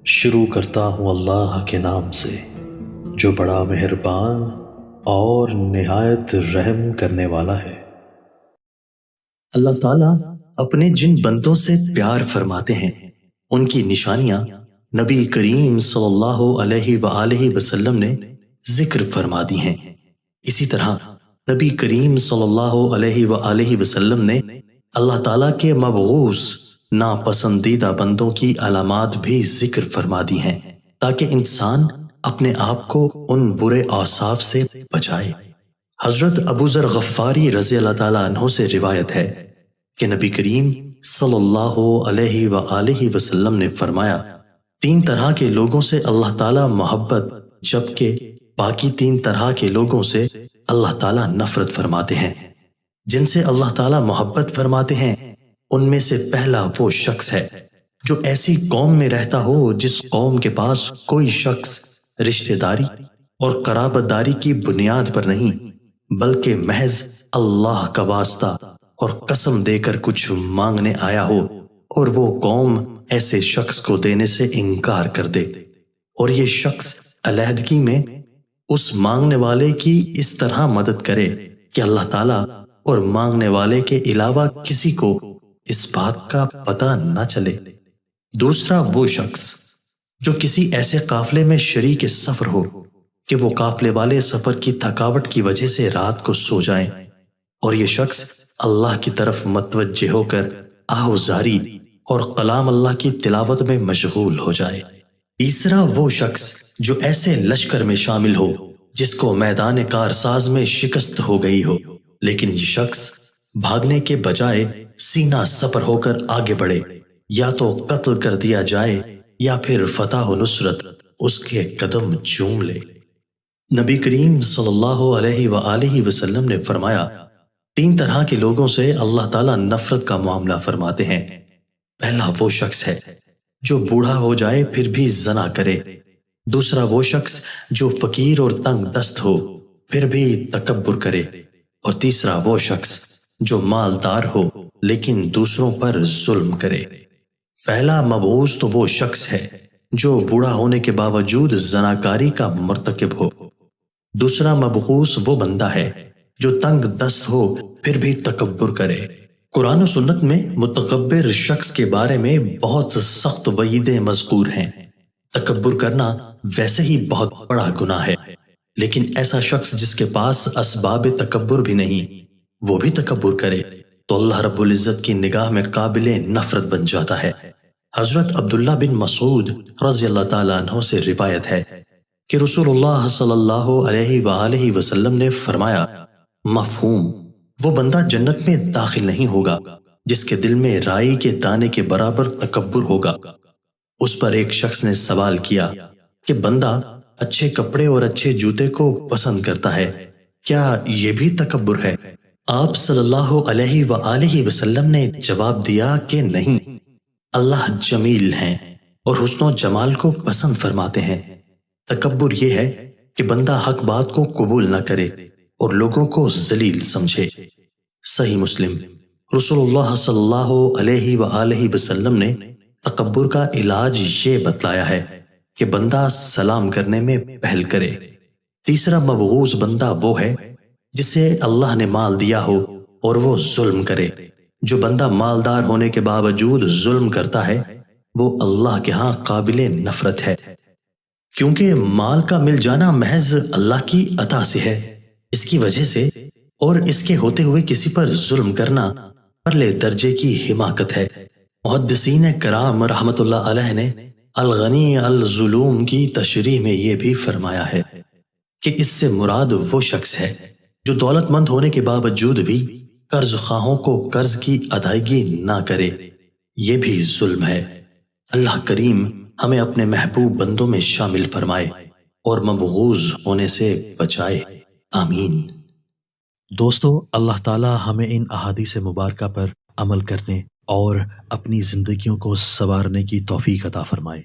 شروع کرتا ہوں اللہ کے نام سے جو بڑا مہربان اور نہایت رحم کرنے والا ہے۔ اللہ تعالیٰ اپنے جن بندوں سے پیار فرماتے ہیں ان کی نشانیاں نبی کریم صلی اللہ علیہ وآلہ وسلم نے ذکر فرما دی ہیں۔ اسی طرح نبی کریم صلی اللہ علیہ وآلہ وسلم نے اللہ تعالیٰ کے مبغوث ناپسندیدہ بندوں کی علامات بھی ذکر فرما دی ہیں تاکہ انسان اپنے آپ کو ان برے اوصاف سے بچائے۔ حضرت ابو ذر غفاری رضی اللہ تعالیٰ عنہ سے روایت ہے کہ نبی کریم صلی اللہ علیہ وآلہ وسلم نے فرمایا، 3 طرح کے لوگوں سے اللہ تعالیٰ محبت جبکہ باقی 3 طرح کے لوگوں سے اللہ تعالیٰ نفرت فرماتے ہیں۔ جن سے اللہ تعالیٰ محبت فرماتے ہیں ان میں سے پہلا وہ شخص ہے جو ایسی قوم میں رہتا ہو جس قوم کے پاس کوئی شخص رشتہ داری اور قرابت داری کی بنیاد پر نہیں بلکہ محض اللہ کا واسطہ اور قسم دے کر کچھ مانگنے آیا ہو، اور وہ قوم ایسے شخص کو دینے سے انکار کر دے، اور یہ شخص علیحدگی میں اس مانگنے والے کی اس طرح مدد کرے کہ اللہ تعالیٰ اور مانگنے والے کے علاوہ کسی کو اس بات کا پتہ نہ چلے۔ دوسرا وہ شخص جو کسی ایسے قافلے میں شریک سفر ہو کہ وہ قافلے والے سفر کی تھکاوٹ کی وجہ سے رات کو سو جائیں، اور یہ شخص اللہ کی طرف متوجہ ہو کر آہوزاری اور کلام اللہ کی تلاوت میں مشغول ہو جائے۔ تیسرا وہ شخص جو ایسے لشکر میں شامل ہو جس کو میدان کارساز میں شکست ہو گئی ہو، لیکن یہ شخص بھاگنے کے بجائے سینہ سپر ہو کر آگے بڑھے، یا تو قتل کر دیا جائے یا پھر فتح و نصرت اس کے قدم چوم لے۔ نبی کریم صلی اللہ علیہ وآلہ وسلم نے فرمایا، 3 طرح کے لوگوں سے اللہ تعالیٰ نفرت کا معاملہ فرماتے ہیں۔ پہلا وہ شخص ہے جو بوڑھا ہو جائے پھر بھی زنا کرے، دوسرا وہ شخص جو فقیر اور تنگ دست ہو پھر بھی تکبر کرے، اور تیسرا وہ شخص جو مالدار ہو لیکن دوسروں پر ظلم کرے۔ پہلا مبعوث تو وہ شخص ہے جو بوڑھا ہونے کے باوجود زناکاری کا مرتکب ہو، دوسرا مبعوث وہ بندہ ہے جو تنگ دست ہو پھر بھی تکبر کرے۔ قرآن و سنت میں متکبر شخص کے بارے میں بہت سخت وعیدیں مذکور ہیں۔ تکبر کرنا ویسے ہی بہت بڑا گناہ ہے، لیکن ایسا شخص جس کے پاس اسباب تکبر بھی نہیں وہ بھی تکبر کرے تو اللہ رب العزت کی نگاہ میں قابل نفرت بن جاتا ہے۔ حضرت عبداللہ بن مسعود رضی اللہ تعالیٰ عنہ سے روایت ہے کہ رسول اللہ صلی اللہ علیہ وآلہ وسلم نے فرمایا، مفہوم وہ بندہ جنت میں داخل نہیں ہوگا جس کے دل میں رائی کے دانے کے برابر تکبر ہوگا۔ اس پر ایک شخص نے سوال کیا کہ بندہ اچھے کپڑے اور اچھے جوتے کو پسند کرتا ہے، کیا یہ بھی تکبر ہے؟ آپ صلی اللہ علیہ وآلہ وسلم نے جواب دیا کہ نہیں، اللہ جمیل ہیں اور حسن و جمال کو پسند فرماتے ہیں۔ تکبر یہ ہے کہ بندہ حق بات کو قبول نہ کرے اور لوگوں کو ذلیل سمجھے۔ صحیح مسلم۔ رسول اللہ صلی اللہ علیہ وآلہ وسلم نے تکبر کا علاج یہ بتلایا ہے کہ بندہ سلام کرنے میں پہل کرے۔ تیسرا مبغوض بندہ وہ ہے جسے اللہ نے مال دیا ہو اور وہ ظلم کرے۔ جو بندہ مالدار ہونے کے باوجود ظلم کرتا ہے وہ اللہ کے ہاں قابل نفرت ہے، کیونکہ مال کا مل جانا محض اللہ کی عطا سے ہے، اس کی وجہ سے اور اس کے ہوتے ہوئے کسی پر ظلم کرنا پرلے درجے کی حماقت ہے۔ محدثین کرام رحمت اللہ علیہ نے الغنی الظلوم کی تشریح میں یہ بھی فرمایا ہے کہ اس سے مراد وہ شخص ہے جو دولت مند ہونے کے باوجود بھی قرض خواہوں کو قرض کی ادائیگی نہ کرے، یہ بھی ظلم ہے۔ اللہ کریم ہمیں اپنے محبوب بندوں میں شامل فرمائے اور مبغوض ہونے سے بچائے، آمین۔ دوستو، اللہ تعالیٰ ہمیں ان احادیث مبارکہ پر عمل کرنے اور اپنی زندگیوں کو سنوارنے کی توفیق عطا فرمائے۔